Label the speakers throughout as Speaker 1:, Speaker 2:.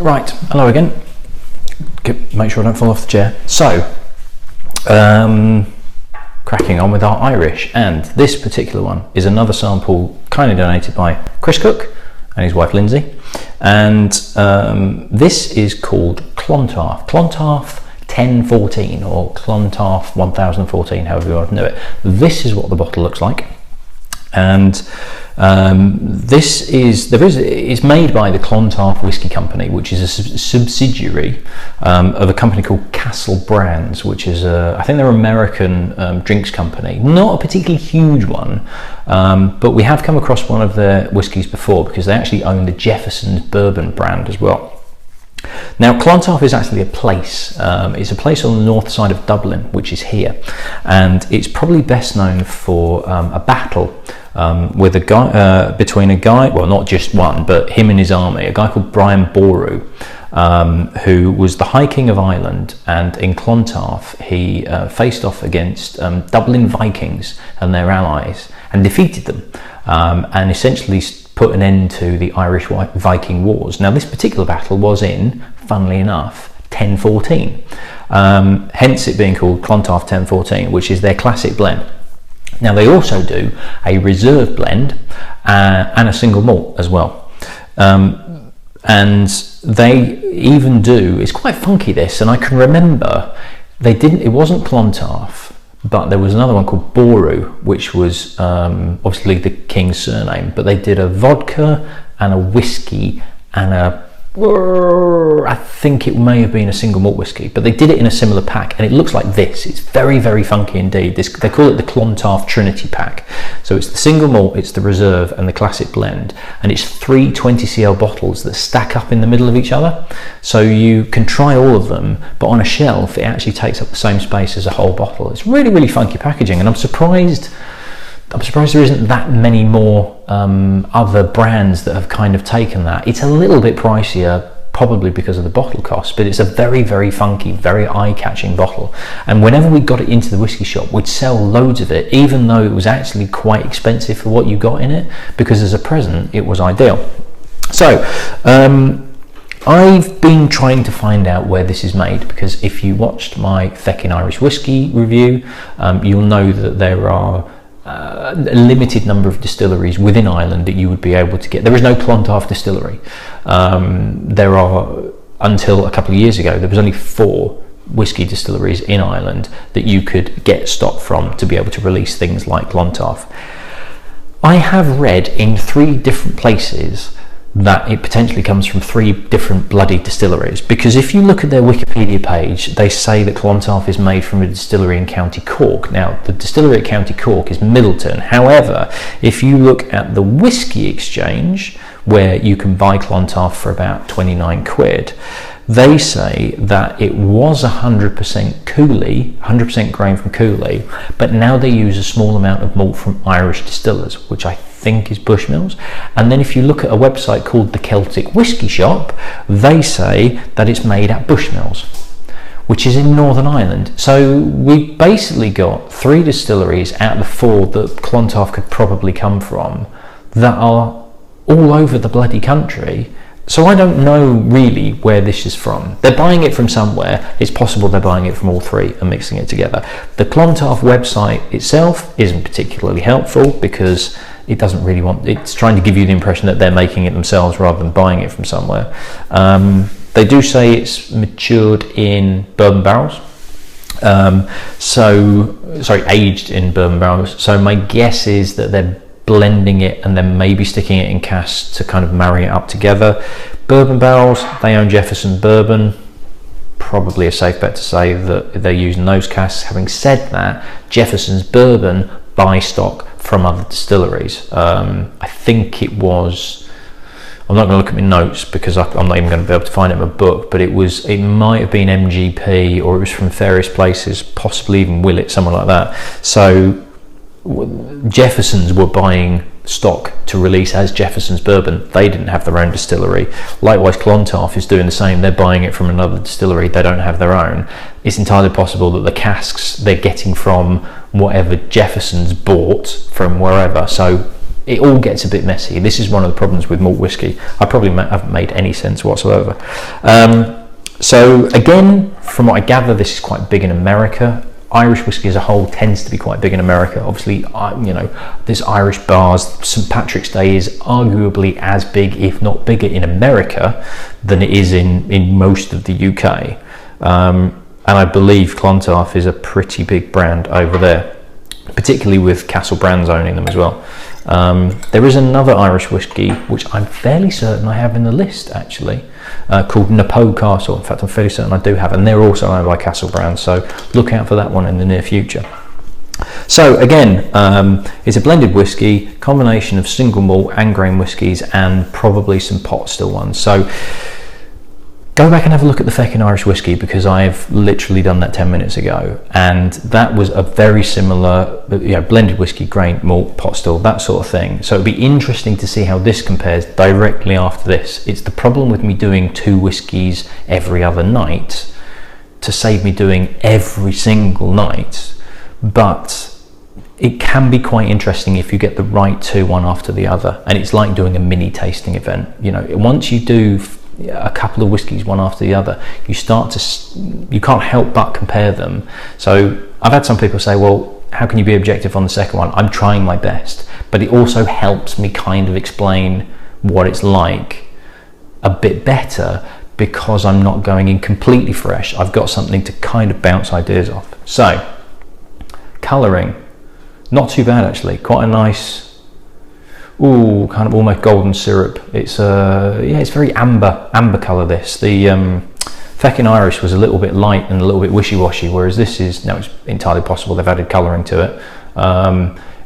Speaker 1: Right, hello again. Make sure I don't fall off the chair. So, cracking on with our Irish, and this particular one is another sample kindly donated by Chris Cook and his wife Lindsay, and this is called Clontarf. Clontarf 1014 or Clontarf 1014, however you want to know it. This is what the bottle looks like, and it's made by the Clontarf Whiskey Company, which is a subsidiary of a company called Castle Brands, which is I think they're an American drinks company, not a particularly huge one, but we have come across one of their whiskies before because they actually own the Jefferson's bourbon brand as well. Now, Clontarf is actually a place. It's a place on the north side of Dublin, which is here, and it's probably best known for a battle with a guy between a guy, well, not just one, but him and his army, a guy called Brian Boru, who was the High King of Ireland, and in Clontarf he faced off against Dublin Vikings and their allies and defeated them, and essentially put an end to the Irish Viking Wars. Now, this particular battle was in, funnily enough, 1014, hence it being called Clontarf 1014, which is their classic blend. Now, they also do a reserve blend and a single malt as well, and they even do, it's quite funky this, and I can remember it wasn't Clontarf, but there was another one called Boru, which was obviously the king's surname, but they did a vodka and a whiskey and I think it may have been a single malt whiskey, but they did it in a similar pack, and it looks like this. It's very, very funky indeed. They call it the Clontarf Trinity pack. So it's the single malt, it's the reserve, and the classic blend, and it's 3 20cl bottles that stack up in the middle of each other. So you can try all of them, but on a shelf, it actually takes up the same space as a whole bottle. It's really, really funky packaging, and I'm surprised there isn't that many more other brands that have kind of taken that. It's a little bit pricier, probably because of the bottle cost, but it's a very, very funky, very eye-catching bottle. And whenever we got it into the whiskey shop, we'd sell loads of it, even though it was actually quite expensive for what you got in it, because as a present, it was ideal. So, I've been trying to find out where this is made, because if you watched my Feckin' Irish Whiskey review, you'll know that there are a limited number of distilleries within Ireland that you would be able to get. There is no Clontarf distillery. There are, until a couple of years ago, there was only 4 whiskey distilleries in Ireland that you could get stock from to be able to release things like Clontarf. I have read in 3 different places that it potentially comes from 3 different bloody distilleries, because if you look at their Wikipedia page, they say that Clontarf is made from a distillery in County Cork. Now, the distillery at County Cork is Middleton. However, if you look at the Whiskey Exchange, where you can buy Clontarf for about 29 quid, they say that it was 100% Cooley, 100% grain from Cooley, but now they use a small amount of malt from Irish distillers, which I think is Bushmills. And then if you look at a website called the Celtic Whisky Shop, they say that it's made at Bushmills, which is in Northern Ireland. So we basically got 3 distilleries out of the 4 that Clontarf could probably come from that are all over the bloody country. So I don't know really where this is from. They're buying it from somewhere. It's possible they're buying it from all 3 and mixing it together. The Clontarf website itself isn't particularly helpful, because it doesn't really it's trying to give you the impression that they're making it themselves rather than buying it from somewhere. They do say it's matured in bourbon barrels. Aged in bourbon barrels. So my guess is that they're blending it and then maybe sticking it in casks to kind of marry it up together. Bourbon barrels, they own Jefferson Bourbon. Probably a safe bet to say that they're using those casks. Having said that, Jefferson's Bourbon buy stock from other distilleries. I think it was, I'm not going to look at my notes because I'm not even going to be able to find it in my book, but it might have been MGP, or it was from various places, possibly even Willett, somewhere like that. So Jefferson's were buying stock to release as Jefferson's Bourbon. They didn't have their own distillery. Likewise, Clontarf is doing the same. They're buying it from another distillery. They don't have their own. It's entirely possible that the casks they're getting from whatever Jefferson's bought from wherever. So it all gets a bit messy. This is one of the problems with malt whiskey. I probably haven't made any sense whatsoever. So again, from what I gather, this is quite big in America. Irish whiskey as a whole tends to be quite big in America. Obviously, you know, there's Irish bars. St. Patrick's Day is arguably as big, if not bigger, in America than it is in most of the UK. And I believe Clontarf is a pretty big brand over there, particularly with Castle Brands owning them as well. There is another Irish whiskey, which I'm fairly certain I have in the list, actually, called Napo Castle. In fact, I'm fairly certain I do have, and they're also owned by Castle Brands, so look out for that one in the near future. So again, it's a blended whiskey, combination of single malt and grain whiskies, and probably some pot still ones. So go back and have a look at the Feckin' Irish Whiskey, because I've literally done that 10 minutes ago, and that was a very similar, you know, blended whiskey, grain, malt, pot still, that sort of thing. So it'd be interesting to see how this compares directly after this. It's the problem with me doing 2 whiskies every other night to save me doing every single night, but it can be quite interesting if you get the right 2 one after the other, and it's like doing a mini tasting event. You know, once you do a couple of whiskies one after the other, you can't help but compare them. So I've had some people say, well, how can you be objective on the second one? I'm trying my best, but it also helps me kind of explain what it's like a bit better, because I'm not going in completely fresh. I've got something to kind of bounce ideas off. So colouring, not too bad actually, quite a nice, kind of almost golden syrup. It's it's very amber colour. This, the Feckin' Irish was a little bit light and a little bit wishy-washy, whereas this is, now it's entirely possible they've added colouring to it.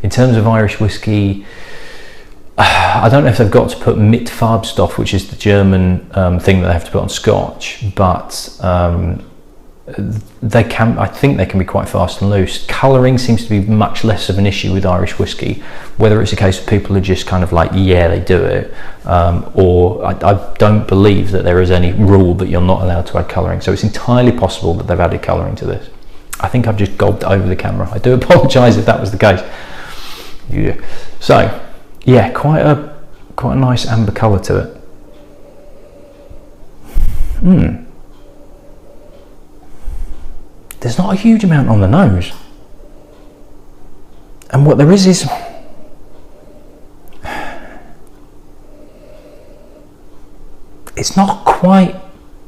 Speaker 1: In terms of Irish whiskey, I don't know if they've got to put Mitfarbstoff, which is the German thing that they have to put on Scotch, but I think they can be quite fast and loose. Colouring seems to be much less of an issue with Irish whiskey, whether it's a case of people are just kind of like, yeah, they do it, or I don't believe that there is any rule that you're not allowed to add colouring. So it's entirely possible that they've added colouring to this. I think I've just gulped over the camera. I do apologise if that was the case. Yeah. So yeah, quite a nice amber colour to it. There's not a huge amount on the nose, and what there is it's not quite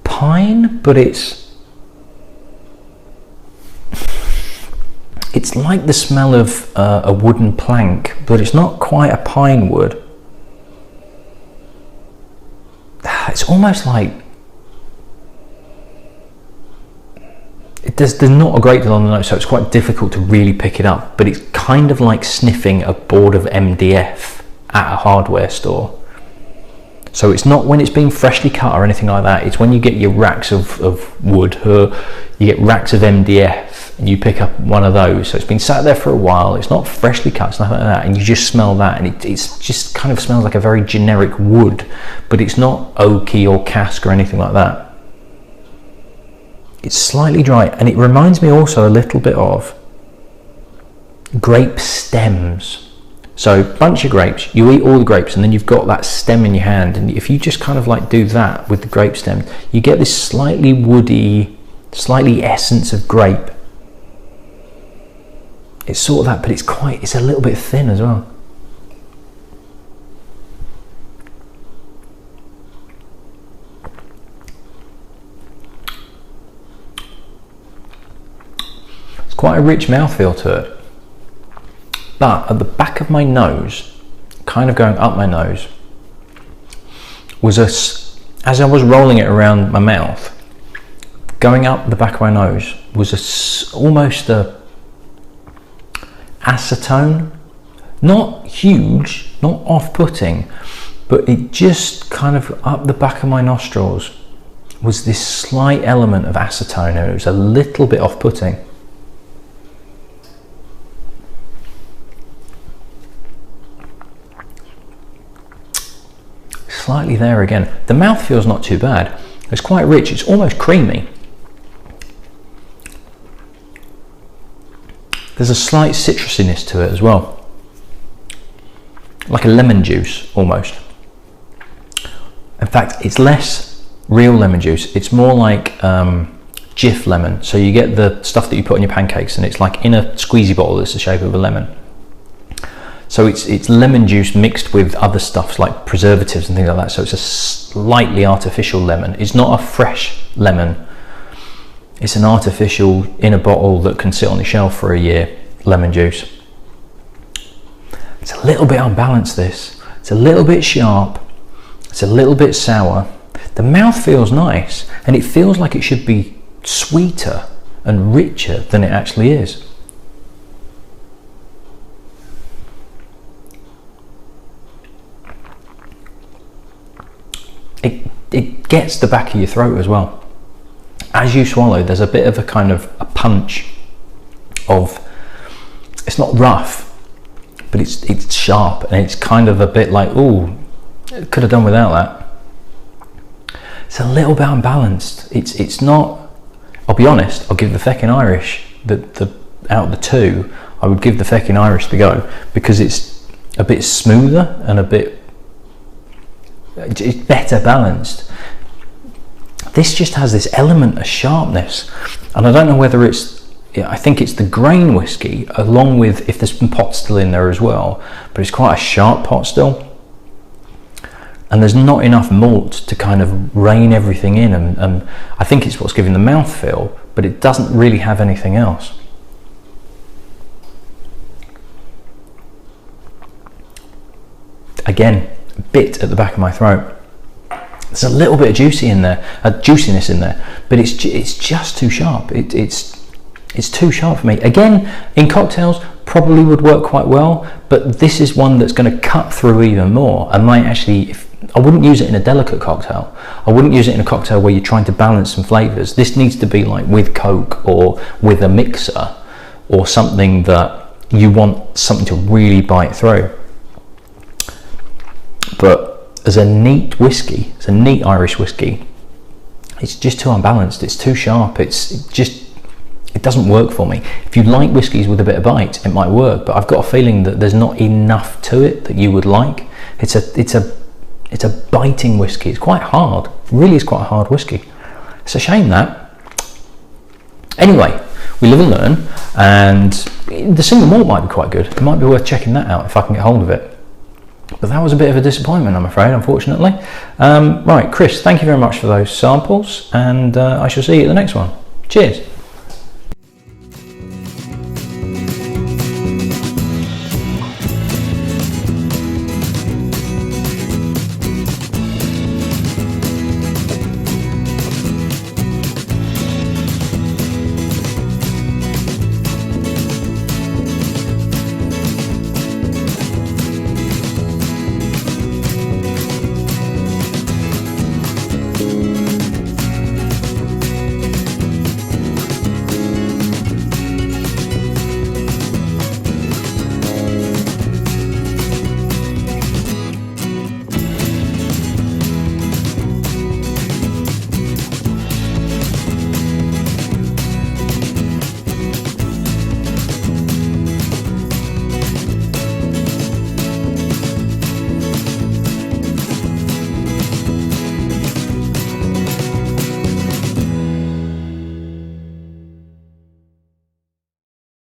Speaker 1: pine, but it's like the smell of a wooden plank, but it's not quite a pine wood. It's almost like there's not a great deal on the nose, so it's quite difficult to really pick it up, but it's kind of like sniffing a board of MDF at a hardware store. So it's not when it's being freshly cut or anything like that, it's when you get your racks of wood, you get racks of MDF, and you pick up one of those. So it's been sat there for a while, it's not freshly cut, it's nothing like that, and you just smell that, and it's just kind of smells like a very generic wood, but it's not oaky or cask or anything like that. It's slightly dry, and it reminds me also a little bit of grape stems. So bunch of grapes, you eat all the grapes, and then you've got that stem in your hand, and if you just kind of like do that with the grape stem, you get this slightly woody, slightly essence of grape. It's sort of that, but it's a little bit thin as well. Quite a rich mouthfeel to it, but at the back of my nose, kind of going up my nose, was as I was rolling it around my mouth, going up the back of my nose was almost a acetone, not huge, not off-putting, but it just kind of up the back of my nostrils was this slight element of acetone, and it was a little bit off-putting. Slightly there again. The mouthfeel's not too bad. It's quite rich. It's almost creamy. There's a slight citrusiness to it as well. like a lemon juice almost. In fact, it's less real lemon juice. It's more like Jif lemon. So you get the stuff that you put on your pancakes, and it's like in a squeezy bottle that's the shape of a lemon. So it's lemon juice mixed with other stuffs like preservatives and things like that. So it's a slightly artificial lemon. It's not a fresh lemon. It's an artificial in a bottle that can sit on the shelf for a year lemon juice. It's a little bit unbalanced, this. It's a little bit sharp. It's a little bit sour. The mouth feels nice, and it feels like it should be sweeter and richer than it actually is. It gets the back of your throat as well. As you swallow, there's a bit of a kind of a punch of, it's not rough, but it's sharp, and it's kind of a bit like, ooh, could have done without that. It's a little bit unbalanced. It's not, I'll be honest, I'll give the Feckin' Irish, out of the two, I would give the Feckin' Irish the go, because it's a bit smoother and it's better balanced. This just has this element of sharpness, and I don't know whether I think it's the grain whiskey, along with, if there's some pot still in there as well, but it's quite a sharp pot still, and there's not enough malt to kind of rein everything in, and I think it's what's giving the mouthfeel, but it doesn't really have anything else. Again, a bit at the back of my throat. There's a little bit of juiciness in there, but it's just too sharp. It's too sharp for me. Again, in cocktails, probably would work quite well, but this is one that's going to cut through even more, and might actually, I wouldn't use it in a delicate cocktail. I wouldn't use it in a cocktail where you're trying to balance some flavours. This needs to be like with Coke or with a mixer, or something that you want something to really bite through. But as a neat whiskey, as a neat Irish whiskey, it's just too unbalanced. It's too sharp. It doesn't work for me. If you like whiskies with a bit of bite, it might work, but I've got a feeling that there's not enough to it that you would like. It's a biting whiskey. It's quite hard. It really is quite a hard whiskey. It's a shame that. Anyway, we live and learn, and the single malt might be quite good. It might be worth checking that out if I can get hold of it. But that was a bit of a disappointment, I'm afraid, unfortunately. Right, Chris, thank you very much for those samples, and I shall see you at the next one. Cheers.